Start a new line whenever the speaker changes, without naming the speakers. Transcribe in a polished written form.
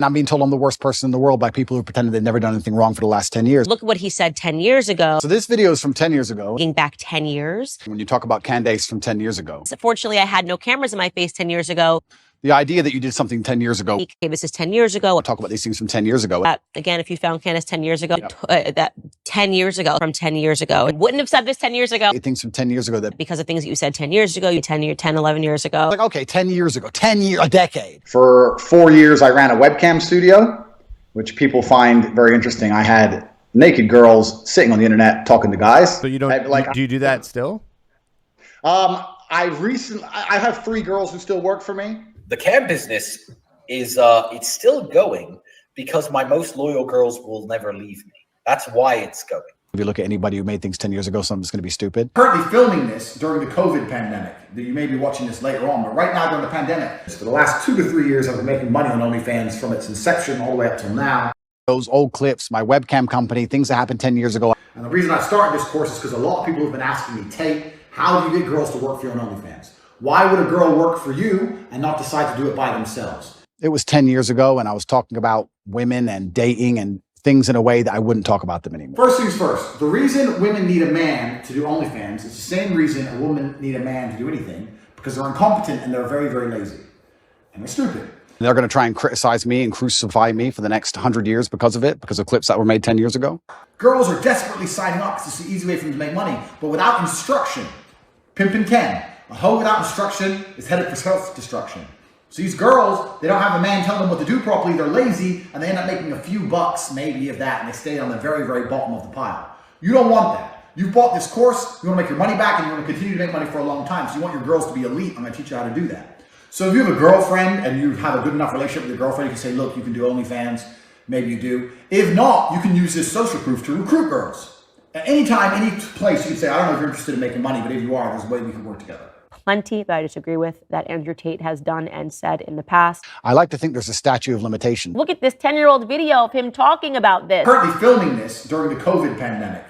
And I'm being told I'm the worst person in the world by people who pretended they've never done anything wrong for the last 10 years.
Look at what he said 10 years ago.
So this video is from 10 years ago.
Looking back 10 years.
When you talk about Candace from 10 years ago.
So fortunately, I had no cameras in my face 10 years ago.
The idea that you did something 10 years ago.
This is 10 years ago.
I'll talk about these things from 10 years ago.
Again, if you found Candace 10 years ago,
Yep.
that 10 years ago, from 10 years ago, I wouldn't have said this 10 years ago.
Things from 10 years ago that
Because of things that you said 10 years ago, 10, 11 years ago.
like, okay, 10 years ago, 10 years, a decade.
For 4 years, I ran a webcam studio, which people find very interesting. I had naked girls sitting on the internet talking to guys.
So you don't, do you do that still?
I have 3 girls who still work for me.
The cam business is it's still going because my most loyal girls will never leave me. That's why it's going.
If you look at anybody who made things 10 years ago, something's going to be stupid.
Currently filming this during the COVID pandemic. You may be watching this later on, but right now during the pandemic, for the last 2 to 3 years, I've been making money on OnlyFans from its inception all the way up till now.
Those old clips, my webcam company, things that happened 10 years ago.
And the reason I started this course is because a lot of people have been asking me, Tate, how do you get girls to work for you on OnlyFans? Why would a girl work for you and not decide to do it by themselves?
It was 10 years ago, and I was talking about women and dating and things in a way that I wouldn't talk about them anymore.
First things first, the reason women need a man to do OnlyFans is the same reason a woman need a man to do anything, because they're incompetent and they're very, very lazy. And they're stupid.
They're going to try and criticize me and crucify me for the next 100 years because of it, because of clips that were made 10 years ago.
Girls are desperately signing up because it's the easy way for them to make money, but without instruction, pimpin' can. A hoe without instruction is headed for self-destruction. So these girls, they don't have a man telling them what to do properly, they're lazy, and they end up making a few bucks, maybe of that, and they stay on the very, very bottom of the pile. You don't want that. You've bought this course, you want to make your money back, and you want to continue to make money for a long time, so you want your girls to be elite. I'm going to teach you how to do that. So if you have a girlfriend, and you have a good enough relationship with your girlfriend, you can say, look, you can do OnlyFans, maybe you do. If not, you can use this social proof to recruit girls. At any time, any place, you can say, I don't know if you're interested in making money, but if you are, there's a way we can work together.
Plenty that I disagree with that Andrew Tate has done and said in the past.
I like to think there's a statute of limitation.
Look at this 10-year-old video of him talking about this.
Currently filming this during the COVID pandemic.